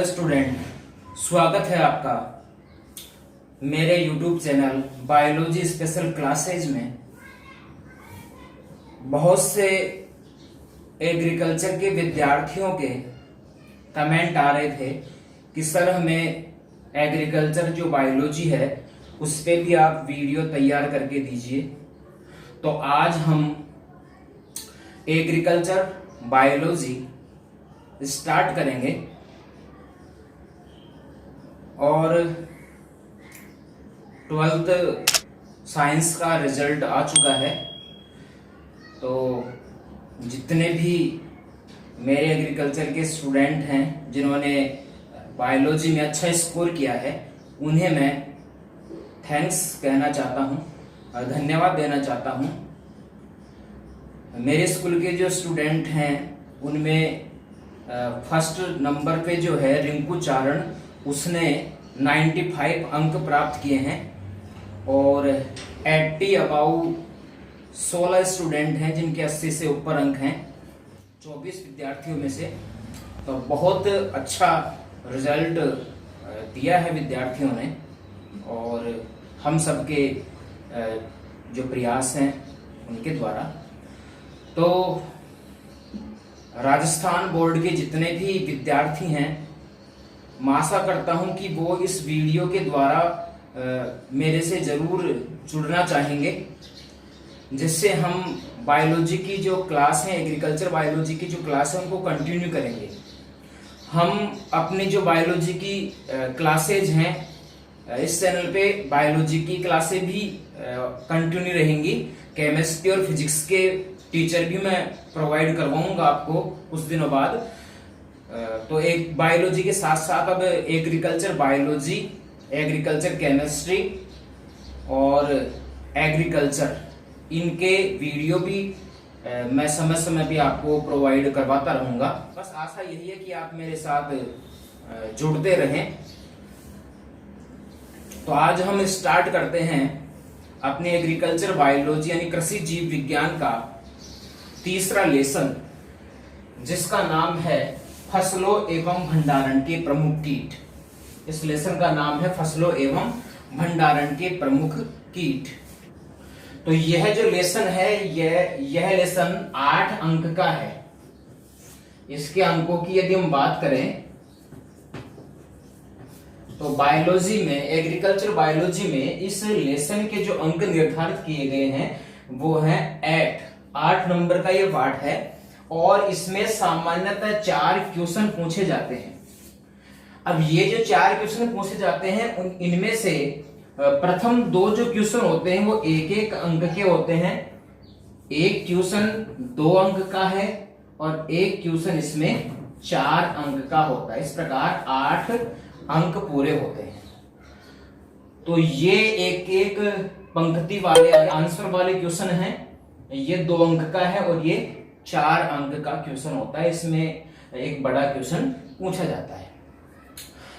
Student, स्वागत है आपका मेरे YouTube channel biology special classes में। बहुत से एग्रीकल्चर के विद्यार्थियों के कमेंट आ रहे थे कि सर हमें एग्रीकल्चर जो बायोलॉजी है उस पे भी आप वीडियो तैयार करके दीजिए। तो आज हम एग्रीकल्चर बायोलॉजी स्टार्ट करेंगे और 12th साइंस का रिजल्ट आ चुका है। तो जितने भी मेरे एग्रीकल्चर के स्टूडेंट हैं जिन्होंने बायोलॉजी में अच्छा स्कोर किया है उन्हें मैं थैंक्स कहना चाहता हूं और धन्यवाद देना चाहता हूं। मेरे स्कूल के जो स्टूडेंट हैं उनमें फर्स्ट नंबर पे जो है रिंकू चारण, उसने 95 अंक प्राप्त किए हैं और 80 अबाउ 16 स्टूडेंट हैं जिनके 80 से ऊपर अंक हैं 24 विद्यार्थियों में से। तो बहुत अच्छा रिजल्ट दिया है विद्यार्थियों ने और हम सबके जो प्रयास हैं उनके द्वारा। तो राजस्थान बोर्ड के जितने भी विद्यार्थी हैं, मैं आशा करता हूं कि वो इस वीडियो के द्वारा मेरे से जरूर जुड़ना चाहेंगे, जिससे हम बायोलॉजी की जो क्लास है, एग्रीकल्चर बायोलॉजी की जो क्लास है उनको कंटिन्यू करेंगे। हम अपनी जो बायोलॉजी की क्लासेज हैं इस चैनल पे बायोलॉजी की क्लासें भी कंटिन्यू रहेंगी। केमिस्ट्री और फिजिक्स के टीचर भी मैं प्रोवाइड करवाऊंगा आपको कुछ दिनों बाद। तो एक बायोलॉजी के साथ साथ अब एग्रीकल्चर बायोलॉजी, एग्रीकल्चर केमिस्ट्री और एग्रीकल्चर, इनके वीडियो भी मैं समय समय पे आपको प्रोवाइड करवाता रहूंगा। बस आशा यही है कि आप मेरे साथ जुड़ते रहें। तो आज हम स्टार्ट करते हैं अपने एग्रीकल्चर बायोलॉजी यानी कृषि जीव विज्ञान का तीसरा लेसन, जिसका नाम है फसलों एवं भंडारण के प्रमुख कीट। इस लेसन का नाम है फसलों एवं भंडारण के प्रमुख कीट। तो यह जो लेसन है यह लेसन 8 अंक का है। इसके अंकों की यदि हम बात करें तो बायोलॉजी में, एग्रीकल्चर बायोलॉजी में इस लेसन के जो अंक निर्धारित किए गए हैं वो है 8 नंबर का ये पार्ट है और इसमें सामान्यतः 4 क्वेश्चन पूछे जाते हैं। अब ये जो 4 क्वेश्चन पूछे जाते हैं इनमें से प्रथम 2 जो क्वेश्चन होते हैं वो 1-1 अंक के होते हैं। एक क्वेश्चन 2 अंक का है और एक क्वेश्चन इसमें 4 अंक का होता है। इस प्रकार 8 अंक पूरे होते हैं। तो ये एक पंक्ति वाले आंसर वाले क्वेश्चन हैं। ये 2 अंक का है और ये 4 अंक का क्वेश्चन होता है। इसमें एक बड़ा क्वेश्चन पूछा जाता है।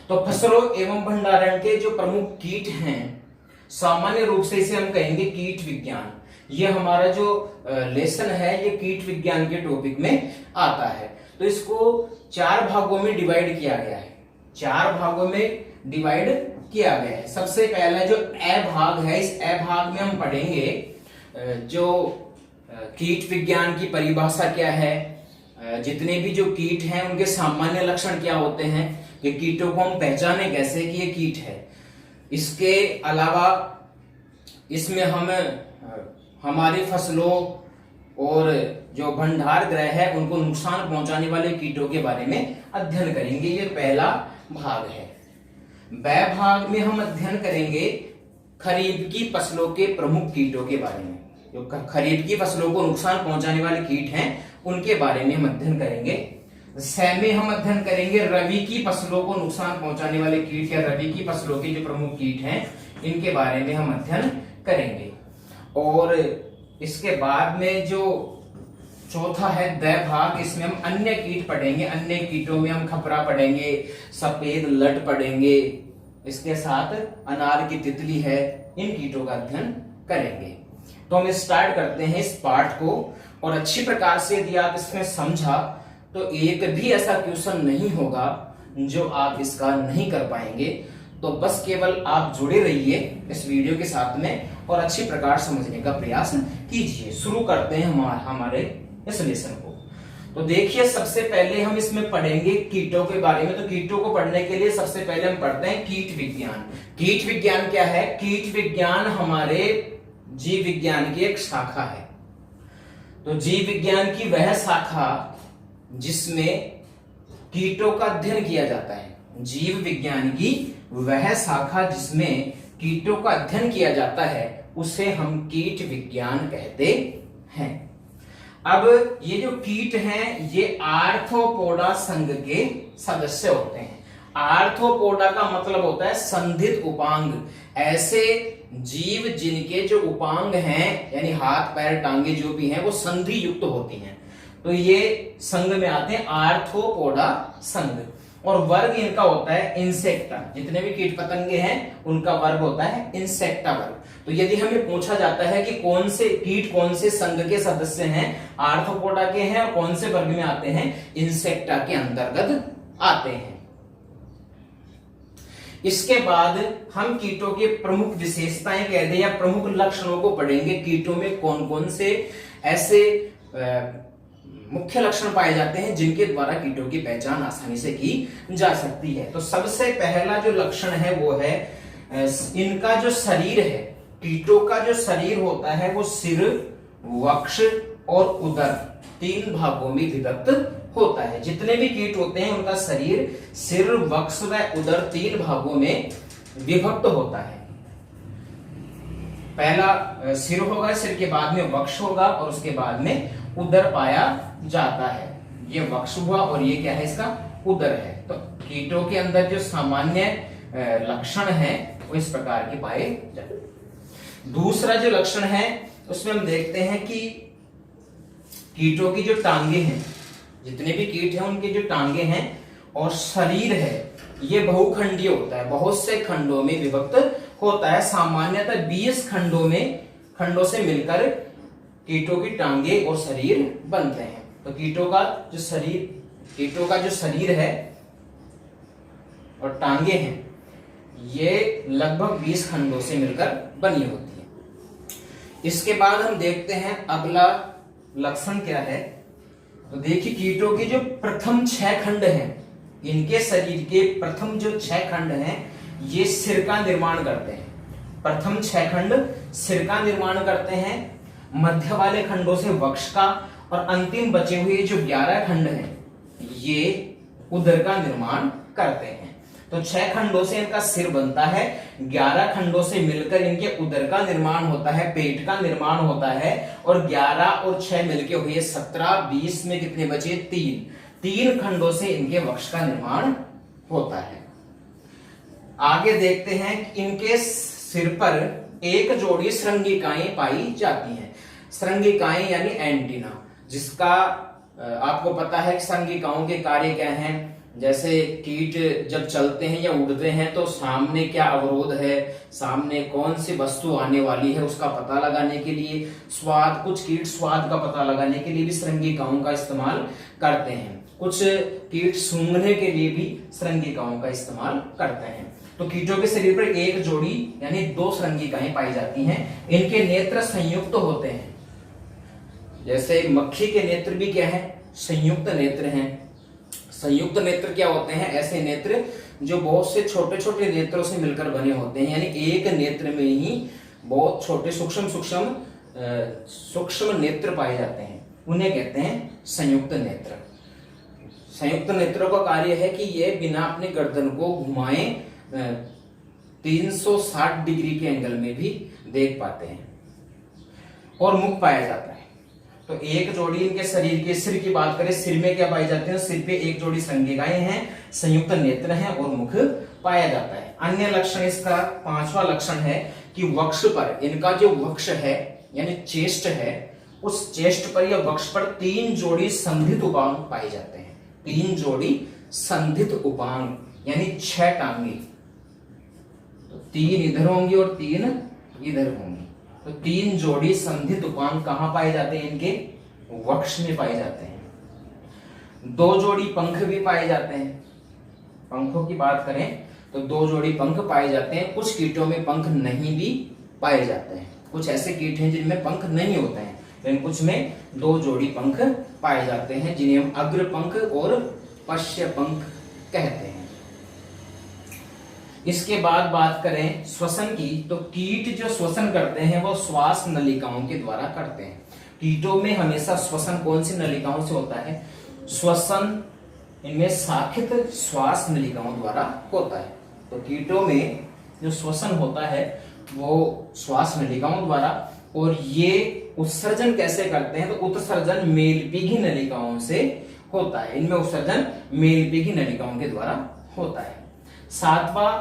तो फसलों एवं भंडारण के जो प्रमुख कीट हैं, सामान्य रूप से इसे हम कहेंगे कीट विज्ञान। ये हमारा जो लेसन है ये कीट विज्ञान के टॉपिक में आता है। तो इसको 4 भागों में डिवाइड किया गया है। 4 भागों में डिवाइड किया गया है। सबसे पहला जो ए भाग है, इस ए भाग में हम पढ़ेंगे जो कीट विज्ञान की परिभाषा क्या है, जितने भी जो कीट हैं उनके सामान्य लक्षण क्या होते हैं, ये कीटों को हम पहचाने कैसे कि ये कीट है। इसके अलावा इसमें हम हमारी फसलों और जो भंडार गृह है उनको नुकसान पहुंचाने वाले कीटों के बारे में अध्ययन करेंगे। ये पहला भाग है। ब भाग में हम अध्ययन करेंगे खरीफ की फसलों के प्रमुख कीटों के बारे में। जो खरीफ की फसलों को नुकसान पहुंचाने वाले कीट हैं उनके बारे में हम अध्ययन करेंगे। स में हम अध्ययन करेंगे रबी की फसलों को नुकसान पहुंचाने वाले कीट या रबी की फसलों के जो प्रमुख कीट हैं इनके बारे में हम अध्ययन करेंगे। और इसके बाद में जो चौथा है द भाग, इसमें हम अन्य कीट पढ़ेंगे। अन्य कीटों में हम खपरा पढ़ेंगे, सफेद लट पढ़ेंगे, इसके साथ अनार की तितली है, इन कीटों का अध्ययन करेंगे। तो हम स्टार्ट करते हैं इस पार्ट को। और अच्छी प्रकार से यदि आप इसमें समझा तो एक भी ऐसा क्वेश्चन नहीं होगा जो आप इसका नहीं कर पाएंगे। तो बस केवल आप जुड़े रहिए इस वीडियो के साथ में और अच्छी प्रकार समझने का प्रयास कीजिए। शुरू करते हैं हमारे इस लेसन को। तो देखिए, सबसे पहले हम इसमें पढ़ेंगे कीटों के बारे में। तो कीटों को पढ़ने के लिए सबसे पहले हम पढ़ते हैं कीट विज्ञान। कीट विज्ञान क्या है? कीट विज्ञान हमारे जीव विज्ञान की एक शाखा है। तो जीव विज्ञान की वह शाखा जिसमें कीटों का अध्ययन किया जाता है। जीव विज्ञान की वह शाखा जिसमें कीटों का अध्ययन किया जाता है उसे हम कीट विज्ञान कहते हैं। अब ये जो कीट हैं ये आर्थ्रोपोडा संघ के सदस्य होते हैं। आर्थ्रोपोडा का मतलब होता है संधित उपांग। ऐसे जीव जिनके जो उपांग हैं यानी हाथ पैर टांगे जो भी हैं वो संधि युक्त होती हैं, तो ये संघ में आते हैं आर्थ्रोपोडा संघ। और वर्ग इनका होता है इंसेक्टा। जितने भी कीट पतंगे हैं उनका वर्ग होता है इंसेक्टा वर्ग। तो यदि हमें पूछा जाता है कि कौन से कीट कौन से संघ के सदस्य हैं, आर्थ्रोपोडा के हैं और कौन से वर्ग में आते हैं, इंसेक्टा के अंतर्गत आते हैं। इसके बाद हम कीटों की प्रमुख विशेषताएं कह दें या प्रमुख लक्षणों को पढ़ेंगे। कीटों में कौन कौन से ऐसे मुख्य लक्षण पाए जाते हैं जिनके द्वारा कीटों की पहचान आसानी से की जा सकती है। तो सबसे पहला जो लक्षण है वो है इनका जो शरीर है। कीटों का जो शरीर होता है वो सिर, वक्ष और उदर 3 भागों में विभक्त होता है। जितने भी कीट होते हैं उनका शरीर सिर, वक्ष व उदर 3 भागों में विभक्त होता है। पहला सिर होगा, सिर के बाद में वक्ष होगा और उसके बाद में उदर पाया जाता है। ये वक्ष हुआ और ये क्या है, इसका उदर है। तो कीटों के अंदर जो सामान्य लक्षण है वो इस प्रकार के पाए जाते हैं। दूसरा जो लक्षण है उसमें हम देखते हैं कि कीटों की जो टांगे हैं, जितने भी कीट हैं उनकी जो टांगे हैं और शरीर है ये बहुखंडीय होता है, बहुत से खंडों में विभक्त होता है। सामान्यतः 20 खंडों से मिलकर कीटों की टांगे और शरीर बनते हैं। तो कीटों का जो शरीर है और टांगे हैं ये लगभग 20 खंडों से मिलकर बनी होती है। इसके बाद हम देखते हैं अगला लक्षण क्या है। तो देखिए, कीटों के जो प्रथम 6 खंड हैं, इनके शरीर के प्रथम जो 6 खंड हैं ये सिर का निर्माण करते हैं। प्रथम 6 खंड सिर का निर्माण करते हैं, मध्य वाले खंडों से वक्ष का और अंतिम बचे हुए जो 11 खंड हैं ये उदर का निर्माण करते हैं। तो 6 खंडों से इनका सिर बनता है, 11 खंडों से मिलकर इनके उदर का निर्माण होता है, पेट का निर्माण होता है और 11 और 6 मिलके हुए 17, 20 में कितने बचे, 3 खंडों से इनके वक्ष का निर्माण होता है। आगे देखते हैं कि इनके सिर पर एक जोड़ी श्रृंगिकाएं पाई जाती हैं। श्रृंगिकाएं यानी एंटीना, जिसका आपको पता है कि श्रृंगिकाओं के कार्य क्या हैं। जैसे कीट जब चलते हैं या उड़ते हैं तो सामने क्या अवरोध है, सामने कौन सी वस्तु आने वाली है उसका पता लगाने के लिए, कुछ कीट स्वाद का पता लगाने के लिए भी श्रृंगिकाओं का इस्तेमाल करते हैं, कुछ कीट सूंघने के लिए भी श्रृंगिकाओं का इस्तेमाल करते हैं। तो कीटों के शरीर पर एक जोड़ी यानी 2 श्रृंगिकाएं पाई जाती हैं। इनके नेत्र संयुक्त होते हैं। जैसे मक्खी के नेत्र भी क्या है, संयुक्त नेत्र हैं। संयुक्त नेत्र क्या होते हैं, ऐसे नेत्र जो बहुत से छोटे छोटे नेत्रों से मिलकर बने होते हैं, यानी एक नेत्र में ही बहुत छोटे सूक्ष्म नेत्र पाए जाते हैं, उन्हें कहते हैं संयुक्त नेत्र। संयुक्त नेत्रों का कार्य है कि ये बिना अपने गर्दन को घुमाए 360 डिग्री के एंगल में भी देख पाते हैं और मुख पाया जाता है। तो एक जोड़ी इनके शरीर के, सिर की बात करें, सिर में क्या पाए जाते हैं, सिर पे एक जोड़ी श्रृंगिकाएं हैं, संयुक्त नेत्र हैं और मुख पाया जाता है। अन्य लक्षण इसका 5वां लक्षण है कि वक्ष पर, इनका जो वक्ष है यानी चेस्ट है, उस चेस्ट पर या वक्ष पर 3 जोड़ी संधित उपांग पाए जाते हैं। 3 जोड़ी संधित उपांग यानी 6 टांगे, तो 3 इधर होंगी और 3 इधर होंगी। तो 3 जोड़ी संधित उपांग कहां पाए जाते हैं, इनके वक्ष में पाए जाते हैं। 2 जोड़ी पंख भी पाए जाते हैं। पंखों की बात करें तो 2 जोड़ी पंख पाए जाते हैं। कुछ कीटों में पंख नहीं भी पाए जाते हैं, कुछ ऐसे कीट हैं जिनमें पंख नहीं होते हैं, लेकिन कुछ में 2 जोड़ी पंख पाए जाते हैं, जिन्हें हम अग्र पंख और पश्य पंख कहते हैं। इसके बाद बात करें श्वसन की, तो कीट जो श्वसन करते हैं वो श्वास नलिकाओं के द्वारा करते हैं। कीटों में हमेशा श्वसन कौन सी नलिकाओं से होता है? श्वसन इनमें शाखित श्वास नलिकाओं द्वारा होता है। तो कीटों में जो श्वसन होता है वो श्वास नलिकाओं द्वारा, और ये उत्सर्जन कैसे करते हैं? तो उत्सर्जन मेलपीघी नलिकाओं से होता है। इनमें उत्सर्जन मेलपीघी नलिकाओं के द्वारा होता है। 7वां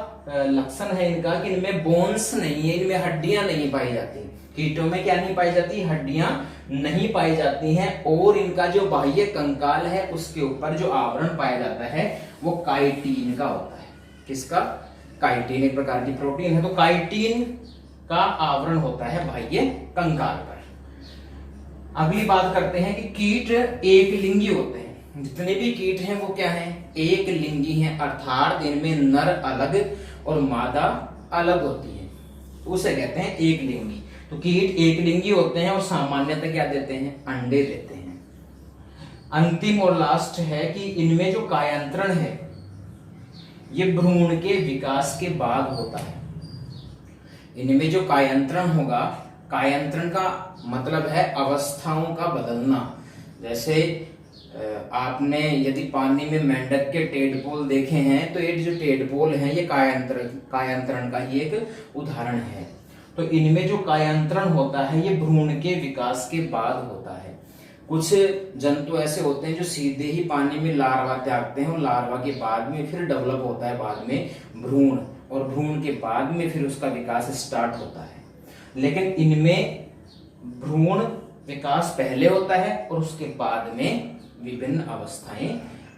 लक्षण है इनका कि इनमें बोन्स नहीं है, इनमें हड्डियां नहीं पाई जाती। कीटों में क्या नहीं पाई जाती? हड्डियां नहीं पाई जाती हैं, और इनका जो बाह्य कंकाल है उसके ऊपर जो आवरण पाया जाता है वो काइटिन का होता है। किसका? काइटिन एक प्रकार की प्रोटीन है, तो काइटिन का आवरण होता है बाह्य कंकाल पर। अगली बात करते हैं कि कीट एक लिंगी होते हैं। जितने भी कीट हैं वो क्या हैं? एक लिंगी हैं, अर्थात इनमें नर अलग और मादा अलग होती है, उसे कहते हैं एक लिंगी। तो कीट एक लिंगी होते हैं और सामान्यतः क्या देते हैं? अंडे देते हैं। अंतिम और लास्ट है कि इनमें जो कायांतरण है ये भ्रूण के विकास के बाद होता है। इनमें जो कायांतरण होगा, कायांतरण का मतलब है अवस्थाओं का बदलना। जैसे आपने यदि पानी में मेंढक के टेडपोल देखे हैं तो ये जो टेडपोल हैं ये कायांतरण का ही एक उदाहरण है। तो इनमें जो कायांतरण होता है ये भ्रूण के विकास के बाद होता है। कुछ जंतु ऐसे होते हैं जो सीधे ही पानी में लार्वा त्यागते हैं, और लार्वा के बाद में फिर डेवलप होता है बाद में भ्रूण, और भ्रूण के बाद में फिर उसका विकास स्टार्ट होता है। लेकिन इनमें भ्रूण विकास पहले होता है और उसके बाद में विभिन्न अवस्थाएं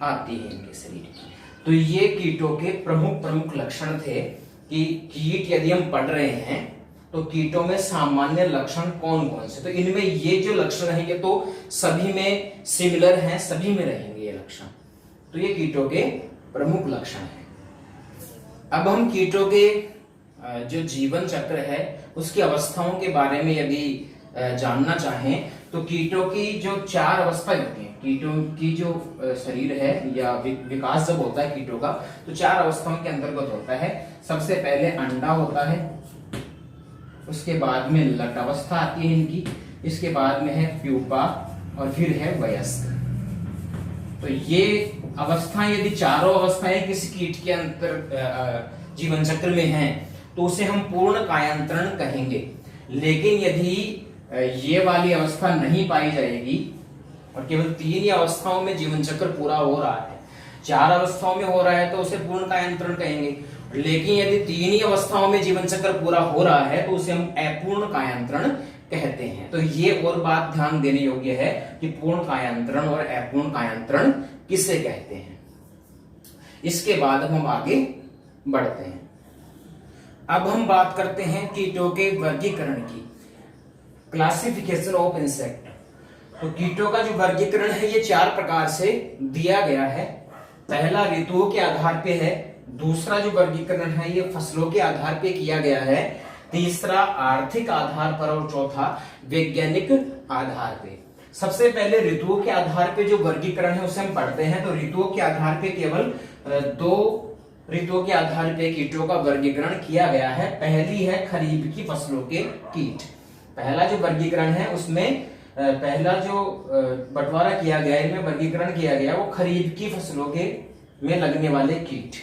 आती हैं इनके शरीर की। तो ये कीटों के प्रमुख लक्षण थे कि कीट यदि हम पढ़ रहे हैं तो कीटों में सामान्य लक्षण कौन कौन से। तो इनमें ये जो लक्षण है ये तो सभी में सिमिलर हैं, सभी में रहेंगे ये लक्षण। तो ये कीटों के प्रमुख लक्षण हैं। अब हम कीटों के जो जीवन चक्र है उसकी अवस्थाओं के बारे में यदि जानना चाहें तो कीटों की जो 4 अवस्थाएं होती हैं, कीटों की जो शरीर है या विकास जब होता है कीटों का तो 4 अवस्थाओं के अंतर्गत होता है। सबसे पहले अंडा होता है, उसके बाद में लट अवस्था आती है इनकी, इसके बाद में है प्यूपा और फिर है वयस्क। तो ये अवस्थाएं यदि चारों अवस्थाएं किसी कीट के अंतर जीवन चक्र में हैं तो उसे हम पूर्ण कायांतरण कहेंगे। लेकिन यदि ये वाली अवस्था नहीं पाई जाएगी और केवल 3 ही अवस्थाओं में जीवन चक्र पूरा हो रहा है, 4 अवस्थाओं में हो रहा है तो उसे पूर्ण कायांतरण कहेंगे। लेकिन यदि 3 ही अवस्थाओं में जीवन चक्र पूरा हो रहा है तो उसे हम अपूर्ण कायांतरण कहते हैं। तो ये और बात ध्यान देने योग्य है कि पूर्ण कायांतरण और अपूर्ण कायांतरण किसे कहते हैं। इसके बाद हम आगे बढ़ते हैं। अब हम बात करते हैं कीटों के वर्गीकरण की, क्लासिफिकेशन ऑफ इंसेक्ट। तो कीटों का जो वर्गीकरण है ये 4 प्रकार से दिया गया है। पहला ऋतुओं के आधार पे है, दूसरा जो वर्गीकरण है ये फसलों के आधार पे किया गया है, तीसरा आर्थिक आधार पर और चौथा वैज्ञानिक आधार पे। सबसे पहले ऋतुओं के आधार पे जो वर्गीकरण है उसे हम पढ़ते हैं। तो ऋतुओं के आधार पे केवल 2 ऋतुओं के आधार पे कीटों का वर्गीकरण किया गया है। पहली है खरीफ की फसलों के कीट। पहला जो वर्गीकरण है उसमें पहला जो बंटवारा किया गया, इनमें वर्गीकरण किया गया वो खरीफ की फसलों के में लगने वाले कीट।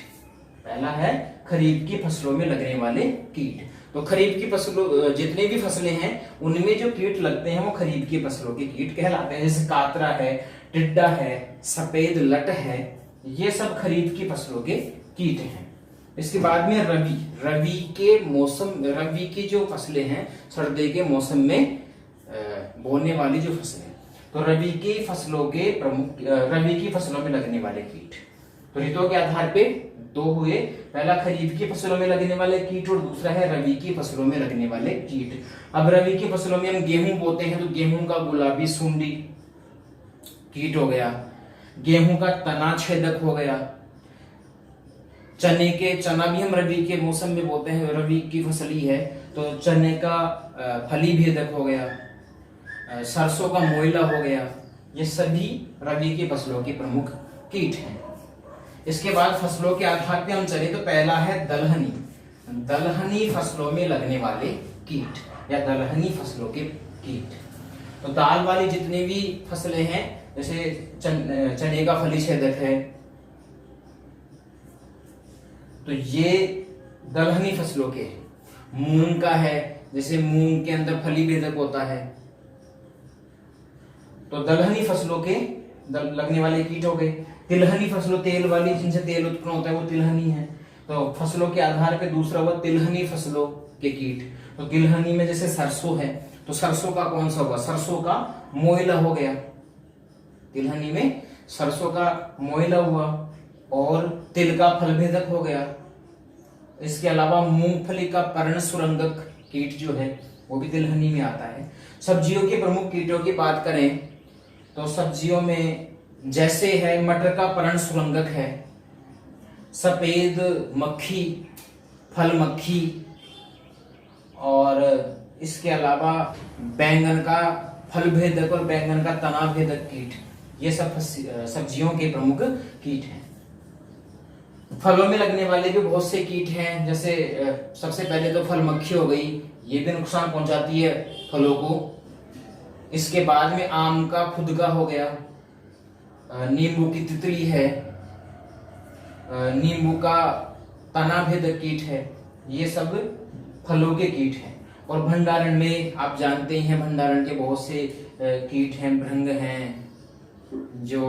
पहला है खरीफ की फसलों में लगने वाले कीट। तो खरीफ की फसलों जितने भी फसलें हैं उनमें जो कीट लगते हैं वो खरीफ की फसलों के कीट कहलाते हैं। जैसे कातरा है, टिड्डा है, सफेद लट है, ये सब खरीफ की फसलों के कीट हैं। इसके बाद में रबी की जो फसलें हैं सर्दी के मौसम में बोने वाली जो फसलें, तो रबी की फसलों में लगने वाले कीट। तो ऋतुओं के आधार पे 2 हुए, पहला खरीफ की फसलों में लगने वाले कीट और दूसरा है रबी की फसलों में लगने वाले कीट। अब रबी की फसलों में हम गेहूं बोते हैं तो गेहूं का गुलाबी सुंडी कीट हो गया, गेहूं का तना छेदक हो गया, चना भी हम रबी के मौसम में बोते हैं, रबी की फसल ही है, तो चने का फली भेदक हो गया, सरसों का मोइला हो गया, ये सभी रबी की फसलों के प्रमुख कीट हैं। इसके बाद फसलों के आधार पे हम चले तो पहला है दलहनी। दलहनी फसलों में लगने वाले कीट या दलहनी फसलों के कीट। तो दाल वाली जितनी भी फसलें हैं, जैसे चने का फली छेदक है, तो ये दलहनी फसलों के। मूंग का है, जैसे मूंग के अंदर फली भेदक होता है, तो दलहनी फसलों के लगने वाले कीट हो गए। तिलहनी फसलों, तेल वाली जिनसे तेल उत्पन्न होता है वो तिलहनी है। तो फसलों के आधार पे दूसरा हुआ तिलहनी फसलों के कीट। तो तिलहनी में जैसे सरसों है, तो सरसों का कौन सा हुआ? सरसों का मोइला हो गया। तिलहनी में सरसों का मोइला हुआ और तिल का फलभेदक हो गया। इसके अलावा मूंगफली का पर्ण सुरंगक कीट जो है वो भी तिलहनी में आता है। सब्जियों के प्रमुख कीटों की बात करें तो सब्जियों में जैसे है मटर का पर्ण सुरंगक है, सफेद मक्खी, फल मक्खी, और इसके अलावा बैंगन का फल भेदक और बैंगन का तना भेदक कीट, ये सब सब्जियों के प्रमुख कीट हैं। फलों में लगने वाले भी बहुत से कीट हैं, जैसे सबसे पहले तो फल मक्खी हो गई, ये भी नुकसान पहुंचाती है फलों को। इसके बाद में आम का फुदका हो गया, नींबू की तितली है, नींबू का तना भेदक कीट है, ये सब फलों के कीट हैं। और भंडारण में आप जानते हैं भंडारण के बहुत से कीट हैं, भृंग हैं, जो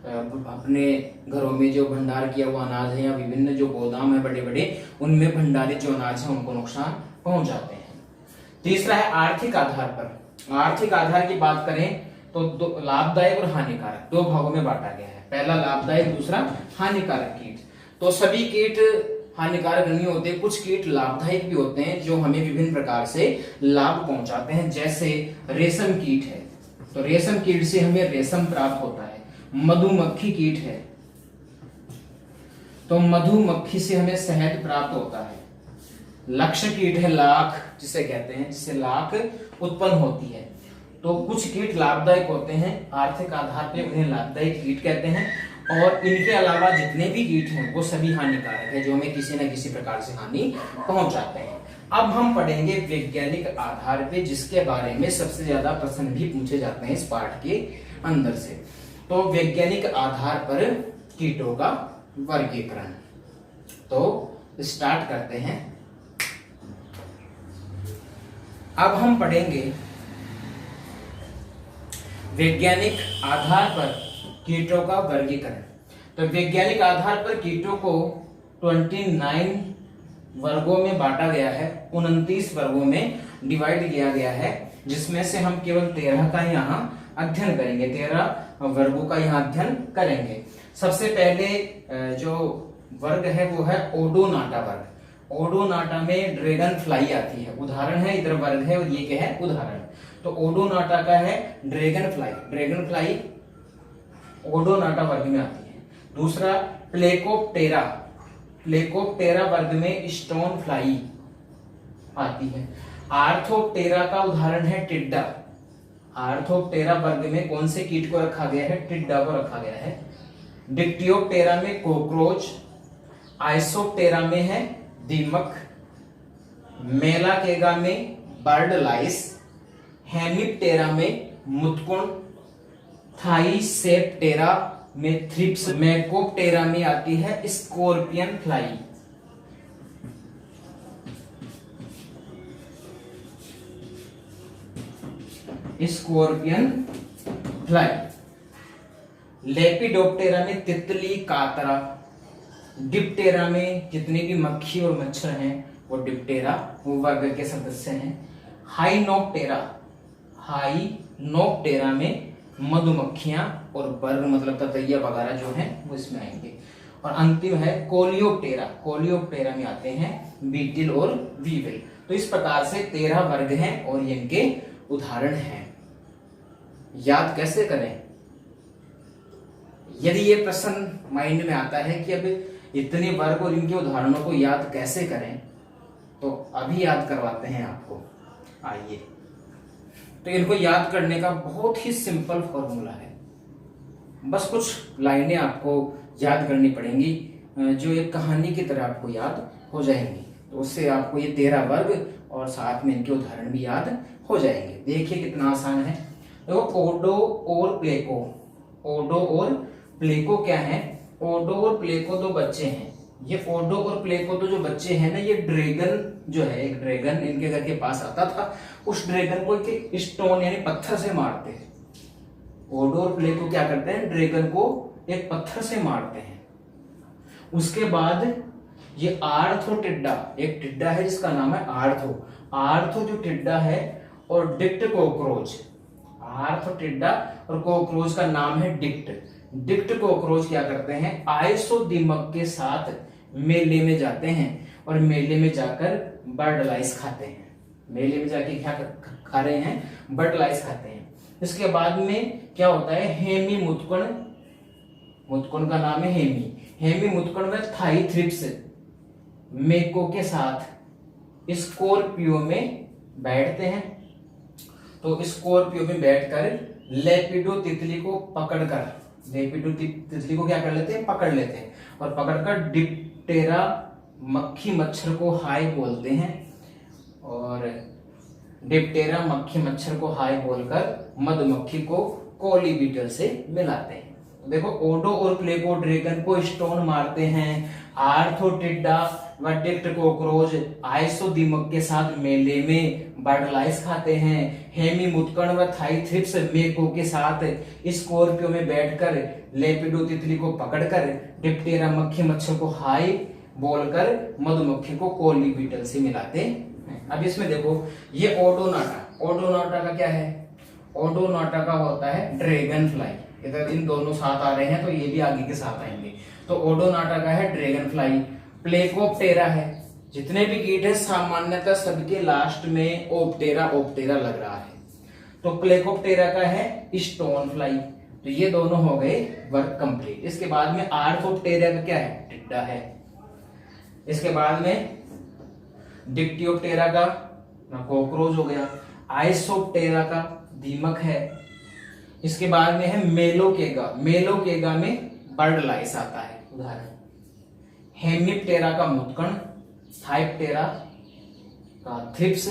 अपने घरों में जो भंडार किया हुआ अनाज है या विभिन्न जो गोदाम है बड़े बड़े, उनमें भंडारित जो अनाज है उनको नुकसान पहुंचाते हैं। तीसरा है आर्थिक आधार पर। आर्थिक आधार की बात करें तो लाभदायक और हानिकारक दो भागों में बांटा गया है। पहला लाभदायक, दूसरा हानिकारक कीट। तो सभी कीट हानिकारक नहीं होते, कुछ कीट लाभदायक भी होते हैं जो हमें विभिन्न प्रकार से लाभ पहुंचाते हैं। जैसे रेशम कीट है, तो रेशम कीट से हमें रेशम प्राप्त होता है। मधुमक्खी कीट है, तो मधुमक्खी से हमें शहद प्राप्त होता है। लक्ष्य कीट है, लाख जिसे कहते हैं, जिससे लाख उत्पन्न होती है। तो कुछ कीट लाभदायक होते हैं, आर्थिक आधार पे उन्हें लाभदायक कीट कहते हैं, और इनके अलावा जितने भी कीट हैं वो सभी हानिकारक है, जो हमें किसी न किसी प्रकार से हानि पहुंचाते हैं। अब हम पढ़ेंगे वैज्ञानिक आधार पे, जिसके बारे में सबसे ज्यादा प्रश्न भी पूछे जाते हैं इस पाठ के अंदर से। तो वैज्ञानिक आधार पर कीटों का वर्गीकरण, तो स्टार्ट करते हैं। अब हम पढ़ेंगे वैज्ञानिक आधार पर कीटों का वर्गीकरण। तो वैज्ञानिक आधार पर कीटों को 29 वर्गों में बांटा गया है, 29 वर्गों में डिवाइड किया गया है, जिसमें से हम केवल 13 का यहाँ अध्ययन करेंगे, 13 वर्गों का यहाँ अध्ययन करेंगे। सबसे पहले जो वर्ग है वो है ओडोनाटा वर्ग। ओडोनाटा में ड्रैगन फ्लाई आती है, उदाहरण है, इधर वर्ग है और ये क्या है? उदाहरण। तो ओडोनाटा का है dragon fly, dragon fly Odonata वर्ग में आती है। दूसरा प्लेकोप्टेरा, प्लेकोप्टेरा वर्ग में स्टोन फ्लाई आती है। आर्थोप्टेरा का उदाहरण है टिड्डा। आर्थोप्टेरा वर्ग में कौन से कीट को रखा गया है? टिड्डा को रखा गया है। डिक्टियोप्टेरा में कॉकरोच, आइसोप्टेरा में है दीमक, मेलाकेगा में बर्ड लाइस, हेमिप्टेरा में मुतकुण, थाईसेप्टेरा में थ्रिप्स, मैकोप्टेरा में आती है scorpion fly. Scorpion fly. Lepidoptera में तितली, कातरा। डिप्टेरा में जितनी भी मक्खी और मच्छर हैं वो डिप्टेरा वो वर्ग के सदस्य हैं। हाइनोप्टेरा, हाइनोप्टेरा में मधुमक्खियां और बर्ग मतलब ततैया वगैरह जो हैं वो इसमें आएंगे। और अंतिम है कोलियोप्टेरा, कोलियोप्टेरा में आते हैं बीटिल और वीविल। तो इस प्रकार से 13 वर्ग हैं और ये इनके उदाहरण हैं। याद कैसे करें? यदि ये प्रश्न माइंड में आता है कि अब इतने वर्ग और इनके उदाहरणों को याद कैसे करें, तो अभी याद करवाते हैं आपको। आइए, तो इनको याद करने का बहुत ही सिंपल फॉर्मूला है। बस कुछ लाइनें आपको याद करनी पड़ेंगी जो एक कहानी की तरह आपको याद हो जाएंगी, तो उससे आपको ये 13 वर्ग और साथ में इनके उदाहरण भी याद हो जाएंगे। देखिए कितना आसान है। देखो ओडो और प्लेको, ओडो और प्लेको क्या है? ओडो और प्लेको दो बच्चे हैं। ये ओडो और प्लेको तो जो बच्चे हैं ना, ये ड्रैगन जो है, एक ड्रैगन इनके घर के पास आता था, उस ड्रैगन को एक स्टोन यानी पत्थर से मारते हैं। ओडो और प्लेको क्या करते हैं? ड्रैगन को एक पत्थर से मारते हैं। उसके बाद ये आर्थो टिड्डा, एक टिड्डा है जिसका नाम है आर्थो, आर्थो जो टिड्डा है, और डिक्ट कॉकरोच, आर्थो टिड्डा और कॉकरोच का नाम है डिक्ट। डिक्ट कॉकरोच क्या करते हैं? आइसो दीमक के साथ मेले में जाते हैं और मेले में जाकर बर्ड लाइस खाते हैं। मेले में जाके क्या खा रहे हैं? बर्ड लाइस खाते हैं। इसके बाद में क्या होता है? हेमी मुतकण, मुतकण का नाम है हेमी, हेमी मुतकण में थाई थ्रिप्स मेको के साथ स्कॉर्पियो में बैठते हैं। तो स्कॉर्पियो में बैठकर लेपिडो तितली को पकड़कर, लेपिडो तितली को क्या कर लेते हैं? पकड़ लेते हैं, और पकड़कर डिप्टेरा मक्खी मच्छर को हाय बोलते हैं, और डिप्टेरा मक्खी मच्छर को हाय बोलकर मधुमक्खी को कोली बीटल से मिलाते हैं। तो देखो ओडो और प्लेको ड्रैगन को स्टोन मारते हैं, आर्थो टिड्डा व डिक्ट कॉकरोच आइसो दीमक के साथ मेले में बर्ड लाइस खाते हैं, हेमी मुतकण व थाई थ्रिप्स मेको के साथ स्कॉर्पियो में बैठकर लेपिडो तितली को पकड़कर डिप्टेरा मक्खी मच्छर को हाय बोलकर मधुमक्खी को कोली बीटल से मिलाते हैं। अब इसमें देखो ये ओडोनाटा, ओडोनाटा का क्या है? ओडोनाटा का होता है ड्रैगन फ्लाई। इधर इन दोनों साथ आ रहे हैं तो ये भी आगे के साथ आएंगे। तो ओडोनाटा का है ड्रैगन फ्लाई। प्लेकोप्टेरा है, जितने भी कीट है सामान्यतः सबके लास्ट में ओप्टेरा ओप्टेरा लग रहा है, तो प्लेकोप्टेरा का है स्टोन फ्लाई। तो ये दोनों हो गए वर्क कंप्लीट। इसके बाद में आर्थोप्टेरा का क्या है? टिड्डा है। इसके बाद में डिक्टियोप्टेरा का कॉकरोच हो गया, आइसोप्टेरा का दीमक है। इसके बाद में है मेलोकेगा, मेलोकेगा में बर्ड लाइस आता है उदाहरण। हेमिप्टेरा का मुतकण, थाइप्टेरा का थ्रिप्स,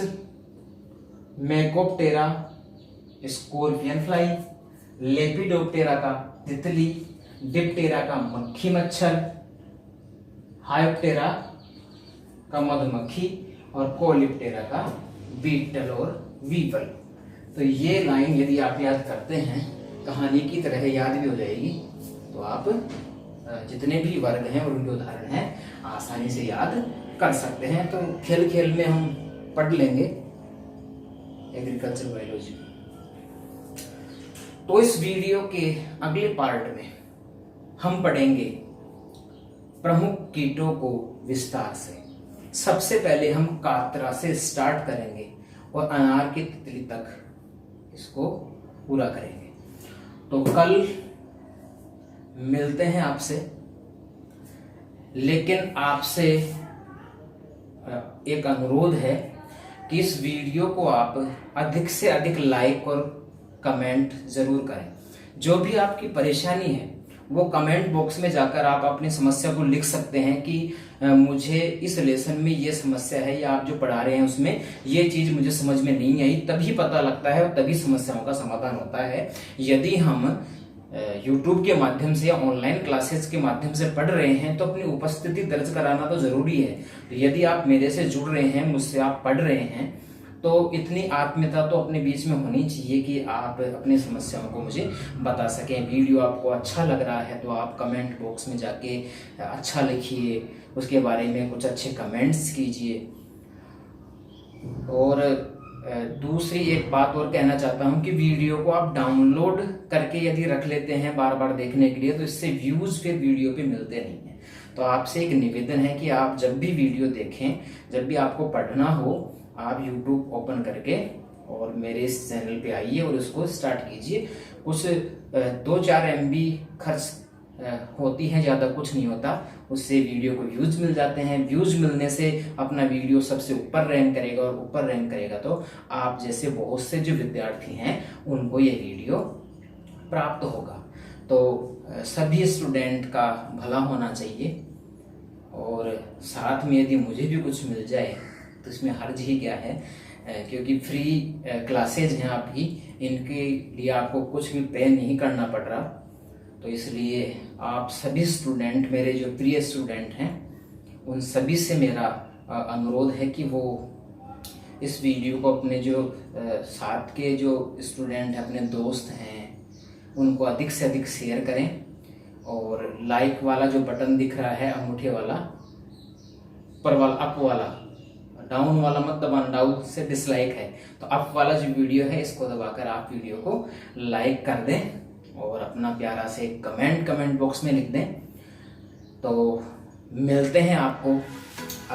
मेकोप्टेरा स्कॉर्पियन फ्लाई, लेपिडोप्टेरा का तितली, डिप्टेरा का मक्खी मच्छर, हाइप्टेरा का मधुमक्खी, और कोलिप्टेरा का बीटल और वीपल। तो ये लाइन यदि आप याद करते हैं, कहानी की तरह याद भी हो जाएगी, तो आप जितने भी वर्ग हैं और उनके उदाहरण हैं आसानी से याद कर सकते हैं। तो खेल खेल में हम पढ़ लेंगे एग्रीकल्चर बायोलॉजी। तो इस वीडियो के अगले पार्ट में हम पढ़ेंगे प्रमुख कीटों को विस्तार से। सबसे पहले हम कातरा से स्टार्ट करेंगे और अनार की तितली तक इसको पूरा करेंगे। तो कल मिलते हैं आपसे, लेकिन आपसे एक अनुरोध है कि इस वीडियो को आप अधिक से अधिक लाइक और कमेंट जरूर करें। जो भी आपकी परेशानी है वो कमेंट बॉक्स में जाकर आप अपनी समस्या को लिख सकते हैं कि मुझे इस लेसन में ये समस्या है, या आप जो पढ़ा रहे हैं उसमें ये चीज मुझे समझ में नहीं आई। तभी पता लगता है और तभी समस्याओं का समाधान होता है। यदि हम YouTube के माध्यम से या ऑनलाइन क्लासेस के माध्यम से पढ़ रहे हैं तो अपनी उपस्थिति दर्ज कराना तो जरूरी है। तो यदि आप मेरे से जुड़ रहे हैं, मुझसे आप पढ़ रहे हैं, तो इतनी आत्मीयता तो अपने बीच में होनी चाहिए कि आप अपनी समस्याओं को मुझे बता सकें। वीडियो आपको अच्छा लग रहा है तो आप कमेंट बॉक्स में जाके अच्छा लिखिए, उसके बारे में कुछ अच्छे कमेंट्स कीजिए। और दूसरी एक बात और कहना चाहता हूं कि वीडियो को आप डाउनलोड करके यदि रख लेते हैं बार बार देखने के लिए, तो इससे व्यूज फिर वीडियो पे मिलते नहीं है। तो आपसे एक निवेदन है कि आप जब भी वीडियो देखें, जब भी आपको पढ़ना हो, आप YouTube ओपन करके और मेरे इस चैनल पे आइए और इसको स्टार्ट कीजिए। कुछ 2-4 MB खर्च होती है, ज़्यादा कुछ नहीं होता। उससे वीडियो को व्यूज मिल जाते हैं, व्यूज मिलने से अपना वीडियो सबसे ऊपर रैंक करेगा, और ऊपर रैंक करेगा तो आप जैसे बहुत से जो विद्यार्थी हैं उनको ये वीडियो प्राप्त होगा। तो सभी स्टूडेंट का भला होना चाहिए, और साथ में यदि मुझे भी कुछ मिल जाए तो इसमें हर्ज ही क्या है, क्योंकि फ्री क्लासेज हैं आपकी, इनके लिए आपको कुछ भी पे नहीं करना पड़ रहा। तो इसलिए आप सभी स्टूडेंट, मेरे जो प्रिय स्टूडेंट हैं, उन सभी से मेरा अनुरोध है कि वो इस वीडियो को अपने जो साथ के जो स्टूडेंट हैं, अपने दोस्त हैं, उनको अधिक से अधिक शेयर करें। और लाइक वाला जो बटन दिख रहा है अंगूठे वाला, ऊपर वाला, अप वाला, डाउन वाला मत दबाना, डाउन से डिसलाइक है, तो अप वाला जो वीडियो है इसको दबाकर आप वीडियो को लाइक कर दें और अपना प्यारा से कमेंट बॉक्स में लिख दें। तो मिलते हैं आपको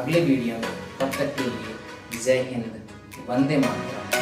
अगले वीडियो में, तब तक के लिए जय हिंद, वंदे मातरम।